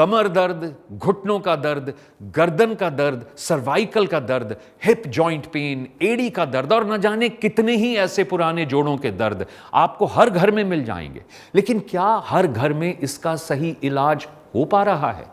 कमर दर्द, घुटनों का दर्द, गर्दन का दर्द, सर्वाइकल का दर्द, हिप जॉइंट पेन, एड़ी का दर्द और न जाने कितने ही ऐसे पुराने जोड़ों के दर्द आपको हर घर में मिल जाएंगे। लेकिन क्या हर घर में इसका सही इलाज हो पा रहा है?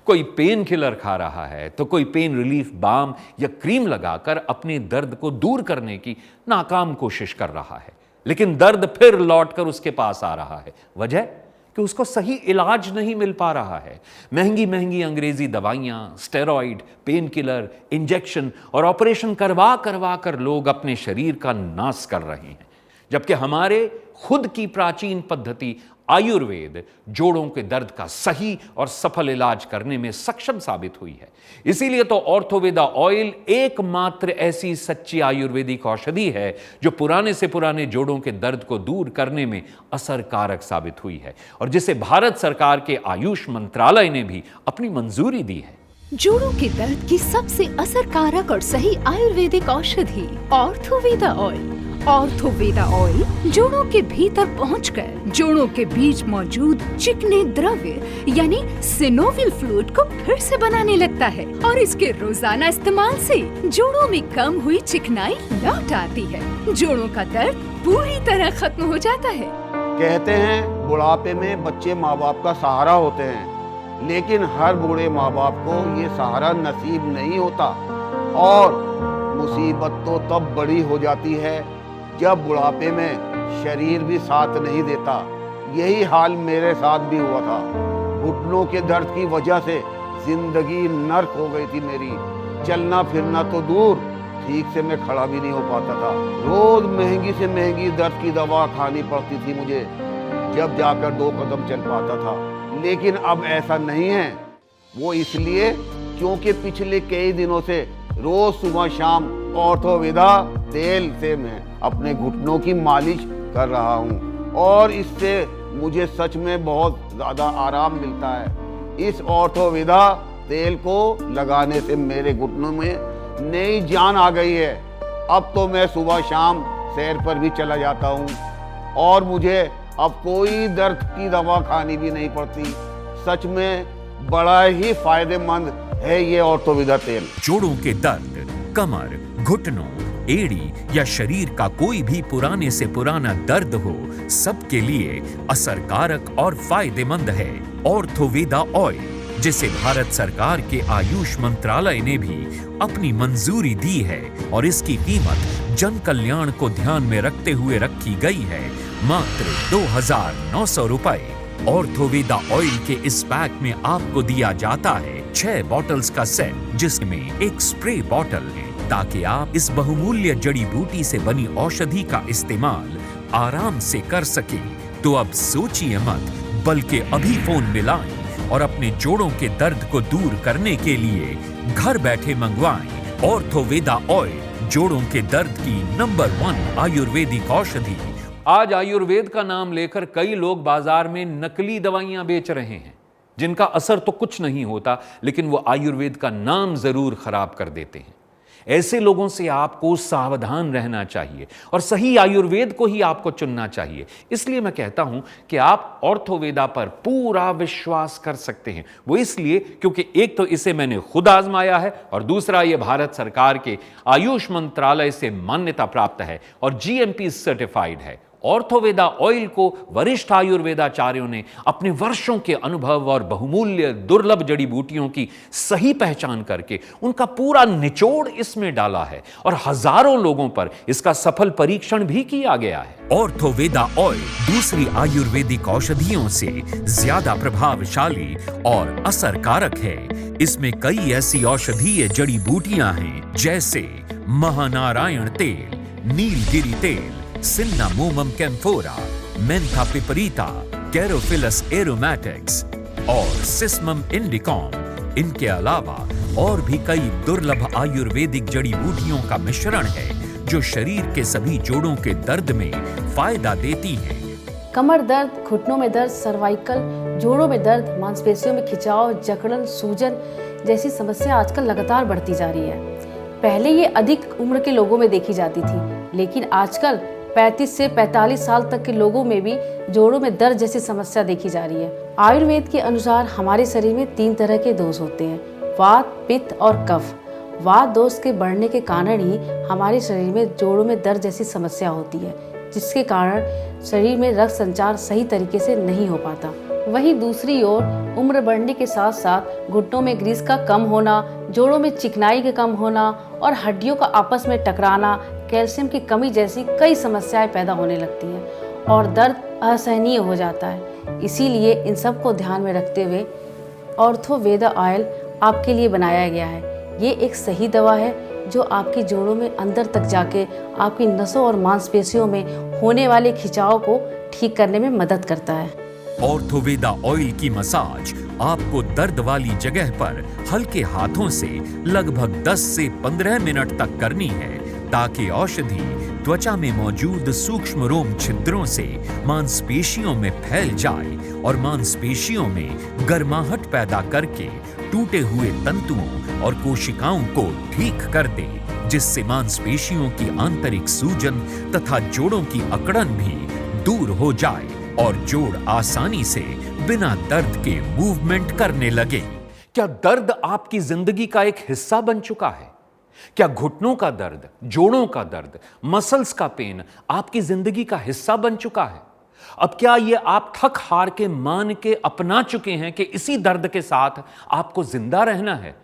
कोई पेन किलर खा रहा है तो कोई पेन रिलीफ बाम या क्रीम लगाकर अपने दर्द को दूर करने की नाकाम कोशिश कर रहा है, लेकिन दर्द फिर लौटकर उसके पास आ रहा है। वजह कि उसको सही इलाज नहीं मिल पा रहा है। महंगी महंगी अंग्रेजी दवाइयां, स्टेरॉइड, पेन किलर, इंजेक्शन और ऑपरेशन करवा करवा कर लोग अपने शरीर का नाश कर रहे हैं, जबकि हमारे खुद की प्राचीन पद्धति आयुर्वेद जोड़ों के दर्द का सही और सफल इलाज करने में सक्षम साबित हुई है। इसीलिए तो ऑर्थोवेदा ऑयल एकमात्र ऐसी सच्ची आयुर्वेदिक औषधि है जो पुराने से पुराने जोड़ों के दर्द को दूर करने में असरकारक साबित हुई है और जिसे भारत सरकार के आयुष मंत्रालय ने भी अपनी मंजूरी दी है। जोड़ों के दर्द की सबसे असरकारक और सही आयुर्वेदिक औषधि ऑर्थोवेदा ऑयल। ऑर्थोवेदा ऑयल जोड़ों के भीतर पहुंचकर जोड़ों के बीच मौजूद चिकने द्रव्य यानी सिनोवियल फ्लूइड को फिर से बनाने लगता है और इसके रोजाना इस्तेमाल से जोड़ों में कम हुई चिकनाई लौट आती है। जोड़ों का दर्द पूरी तरह खत्म हो जाता है। कहते हैं बुढ़ापे में बच्चे माँ बाप का सहारा होते हैं, लेकिन हर बूढ़े माँ बाप को ये सहारा नसीब नहीं होता और मुसीबत तो तब बड़ी हो जाती है जब बुढ़ापे में शरीर भी साथ नहीं देता। यही हाल मेरे साथ भी हुआ था। घुटनों के दर्द की वजह से जिंदगी नर्क हो गई थी मेरी। चलना फिरना तो दूर, ठीक से मैं खड़ा भी नहीं हो पाता था। रोज महंगी से महंगी दर्द की दवा खानी पड़ती थी मुझे, जब जाकर 2 कदम चल पाता था। लेकिन अब ऐसा नहीं है। वो इसलिए क्योंकि पिछले कई दिनों से रोज सुबह शाम ऑर्थोवेदा तेल से मैं अपने घुटनों की मालिश कर रहा हूँ और इससे मुझे सच में बहुत ज़्यादा आराम मिलता है। इस ऑर्थोवेदा तेल को लगाने से मेरे घुटनों में नई जान आ गई है। अब तो मैं सुबह शाम सैर पर भी चला जाता हूँ और मुझे अब कोई दर्द की दवा खानी भी नहीं पड़ती। सच में बड़ा ही फायदेमंद है ये ऑर्थोवेदा तेल। जोड़ों के दर्द, कमर, घुटनों, एड़ी या शरीर का कोई भी पुराने से पुराना दर्द हो, सबके लिए असरकारक और फायदेमंद है ऑर्थोवेदा ऑयल, जिसे भारत सरकार के आयुष मंत्रालय ने भी अपनी मंजूरी दी है और इसकी कीमत जन कल्याण को ध्यान में रखते हुए रखी गई है मात्र 2,900 रुपए। ऑर्थोवेदा ऑयल के इस पैक में आपको दिया जाता है 6 बॉटल्स का सेट, जिसमें एक स्प्रे बॉटल है ताकि आप इस बहुमूल्य जड़ी बूटी से बनी औषधि का इस्तेमाल आराम से कर सके। तो अब सोचिए मत, बल्कि अभी फोन मिलाएं और अपने जोड़ों के दर्द को दूर करने के लिए घर बैठे मंगवाएं ऑर्थोवेदा ऑयल, जोड़ों के दर्द की नंबर 1 आयुर्वेदिक औषधि। आज आयुर्वेद का नाम लेकर कई लोग बाजार में नकली दवाइयां बेच रहे हैं, जिनका असर तो कुछ नहीं होता, लेकिन वो आयुर्वेद का नाम जरूर खराब कर देते हैं। ऐसे लोगों से आपको सावधान रहना चाहिए और सही आयुर्वेद को ही आपको चुनना चाहिए। इसलिए मैं कहता हूं कि आप ऑर्थोवेदा पर पूरा विश्वास कर सकते हैं। वो इसलिए क्योंकि एक तो इसे मैंने खुद आजमाया है और दूसरा ये भारत सरकार के आयुष मंत्रालय से मान्यता प्राप्त है और GMP सर्टिफाइड है। ऑर्थोवेदा ऑयल को वरिष्ठ आयुर्वेदाचार्यों ने अपने वर्षों के अनुभव और बहुमूल्य दुर्लभ जड़ी बूटियों की सही पहचान करके उनका पूरा निचोड़ इसमें डाला है और हजारों लोगों पर इसका सफल परीक्षण भी किया गया है। ऑर्थोवेदा ऑयल दूसरी आयुर्वेदिक औषधियों से ज्यादा प्रभावशाली और असरकारक है। इसमें कई ऐसी औषधीय जड़ी बूटियां हैं जैसे महानारायण तेल, नीलगिरी तेल, सिन्नामोमम कैम्फोरा, मेंथा पिपरीता, कैरोफिलस एरोमैटिक्स और सिस्मम इंडिकॉम। इनके अलावा और भी कई दुर्लभ आयुर्वेदिक जड़ी बूटियों का मिश्रण है जो शरीर के सभी जोड़ों के दर्द में फायदा देती हैं। कमर दर्द, घुटनों में दर्द, सर्वाइकल, जोड़ों में दर्द, मांसपेशियों में खिंचाव, जकड़न, सूजन जैसी समस्या आजकल लगातार बढ़ती जा रही है। पहले ये अधिक उम्र के लोगों में देखी जाती थी, लेकिन आजकल 35 से 45 साल तक के लोगों में भी जोड़ों में दर्द जैसी समस्या देखी जा रही है। आयुर्वेद के अनुसार हमारे शरीर में 3 तरह के दोष होते हैं, वात, पित्त और कफ। वात दोष के बढ़ने के कारण ही हमारे शरीर में जोड़ों में दर्द जैसी समस्या होती है, जिसके कारण शरीर में रक्त संचार सही तरीके से नहीं हो पाता। वहीं दूसरी ओर उम्र बढ़ने के साथ साथ घुटनों में ग्रीस का कम होना, जोड़ों में चिकनाई का कम होना और हड्डियों का आपस में टकराना, कैल्शियम की कमी जैसी कई समस्याएं पैदा होने लगती हैं और दर्द असहनीय हो जाता है। इसीलिए इन सब को ध्यान में रखते हुए ऑर्थोवेदा ऑयल आपके लिए बनाया गया है। ये एक सही दवा है जो आपकी जोड़ों में अंदर तक जाके आपकी नसों और मांसपेशियों में होने वाले खिंचाव को ठीक करने में मदद करता है। ऑर्थोवेदा ऑयल की मसाज आपको दर्द वाली जगह पर हल्के हाथों से लगभग 10 से 15 मिनट तक करनी है, ताकि औषधि त्वचा में मौजूद सूक्ष्म रोम छिद्रों से मांसपेशियों में फैल जाए और मांसपेशियों में गर्माहट पैदा करके टूटे हुए तंतुओं और कोशिकाओं को ठीक कर दे, जिससे मांसपेशियों की आंतरिक सूजन तथा जोड़ों की अकड़न भी दूर हो जाए और जोड़ आसानी से बिना दर्द के मूवमेंट करने लगे। क्या दर्द आपकी जिंदगी का एक हिस्सा बन चुका है? क्या घुटनों का दर्द, जोड़ों का दर्द, मसल्स का पेन आपकी जिंदगी का हिस्सा बन चुका है? अब क्या ये आप थक हार के मान के अपना चुके हैं कि इसी दर्द के साथ आपको जिंदा रहना है?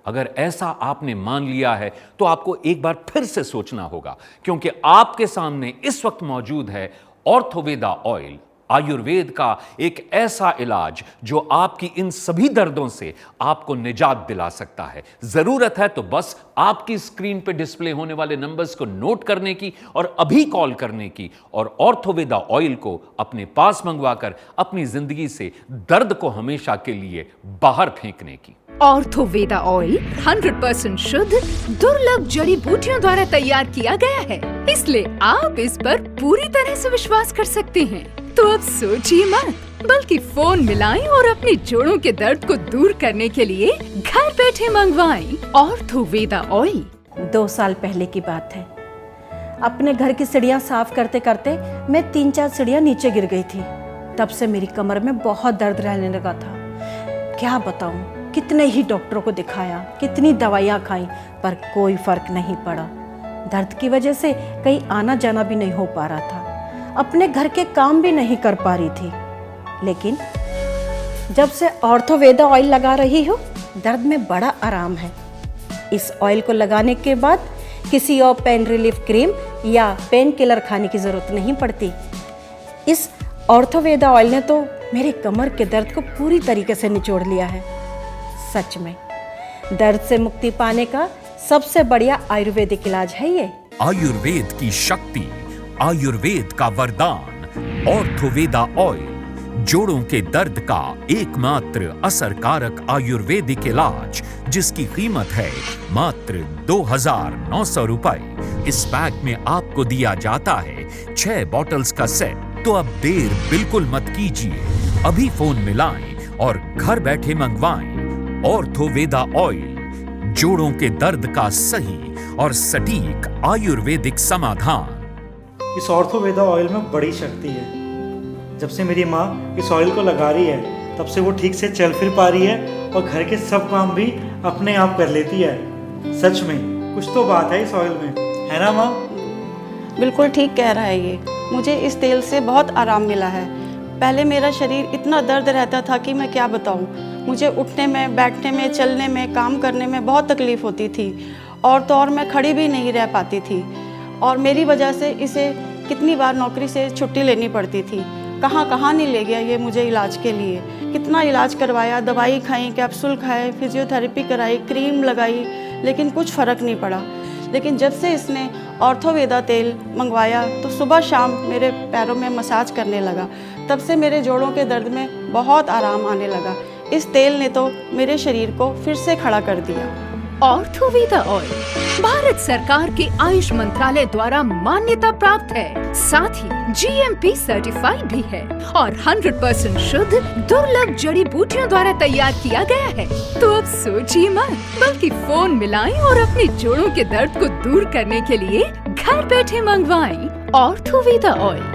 अगर ऐसा आपने मान लिया है तो आपको एक बार फिर से सोचना होगा, क्योंकि आपके सामने इस वक्त मौजूद है ऑर्थोवेदा ऑयल, आयुर्वेद का एक ऐसा इलाज जो आपकी इन सभी दर्दों से आपको निजात दिला सकता है। जरूरत है तो बस आपकी स्क्रीन पे डिस्प्ले होने वाले नंबर्स को नोट करने की और अभी कॉल करने की और ऑर्थोवेदा ऑयल को अपने पास मंगवाकर अपनी जिंदगी से दर्द को हमेशा के लिए बाहर फेंकने की। ऑर्थोवेदा ऑयल 100% शुद्ध दुर्लभ जड़ी बूटियों द्वारा तैयार किया गया है, इसलिए आप इस पर पूरी तरह से विश्वास कर सकते हैं। तो अब सोचिए मत, बल्कि फोन मिलाएं और अपने जोड़ों के दर्द को दूर करने के लिए घर बैठे मंगवाएं ऑर्थोवेदा ऑयल। 2 साल पहले की बात है। अपने घर की सीढ़ियाँ साफ करते करते मैं 3-4 सीढ़ियाँ नीचे गिर गई थी। तब से मेरी कमर में बहुत दर्द रहने लगा था। क्या बताऊँ, कितने ही डॉक्टरों को दिखाया, कितनी दवाइयाँ खाई, पर कोई फर्क नहीं पड़ा। दर्द की वजह से कहीं आना जाना भी नहीं हो पा रहा था, अपने घर के काम भी नहीं कर पा रही थी। लेकिन जब से ऑर्थोवेदा ऑयल लगा रही हूँ, दर्द में बड़ा आराम है। इस ऑयल को लगाने के बाद किसी और पेन रिलीफ क्रीम या पेन किलर खाने की ज़रूरत नहीं पड़ती। इस ऑर्थोवेदा ऑयल ने तो मेरे कमर के दर्द को पूरी तरीके से निचोड़ लिया है। सच में दर्द से मुक्ति पाने का सबसे बढ़िया आयुर्वेदिक इलाज है ये। आयुर्वेद की शक्ति, आयुर्वेद का वरदान, ऑर्थोवेदा ऑयल, जोड़ों के दर्द का एकमात्र असरकारक आयुर्वेदिक इलाज, जिसकी कीमत है मात्र 2,900 रुपए। इस पैक में आपको दिया जाता है 6 बॉटल्स का सेट। तो अब देर बिल्कुल मत कीजिए, अभी फोन मिलाएं और घर बैठे मंगवाएं ऑर्थोवेदा ऑयल, जोड़ों के दर्द का सही और सटीक आयुर्वेदिक समाधान। इस ऑर्थोवेदा ऑयल में बड़ी शक्ति है। जब से मेरी माँ इस ऑयल को लगा रही है, तब से वो ठीक से चल फिर पा रही है और घर के सब काम भी अपने आप कर लेती है। सच में कुछ तो बात है इस ऑयल में, है ना माँ? बिल्कुल ठीक कह रहा है ये। मुझे इस तेल से बहुत आराम मिला है। पहले मेरा शरीर इतना दर्द रहता था कि मैं क्या बताऊँ। मुझे उठने में, बैठने में, चलने में, काम करने में बहुत तकलीफ़ होती थी, और तो और मैं खड़ी भी नहीं रह पाती थी। और मेरी वजह से इसे कितनी बार नौकरी से छुट्टी लेनी पड़ती थी। कहाँ नहीं ले गया ये मुझे इलाज के लिए। कितना इलाज करवाया, दवाई खाई, कैप्सूल खाए, फिजियोथेरेपी कराई, क्रीम लगाई, लेकिन कुछ फ़र्क नहीं पड़ा। लेकिन जब से इसने ऑर्थोवेदा तेल मंगवाया तो सुबह शाम मेरे पैरों में मसाज करने लगा। तब से मेरे जोड़ों के दर्द में बहुत आराम आने लगा। इस तेल ने तो मेरे शरीर को फिर से खड़ा कर दिया। ऑर्थोवेदा ऑयल भारत सरकार के आयुष मंत्रालय द्वारा मान्यता प्राप्त है, साथ ही GMP सर्टिफाइड भी है और 100% शुद्ध दुर्लभ जड़ी बूटियों द्वारा तैयार किया गया है। तो अब सोचिए मत, बल्कि फोन मिलाएं और अपने जोड़ों के दर्द को दूर करने के लिए घर बैठे मंगवाएं ऑर्थोवेदा ऑयल।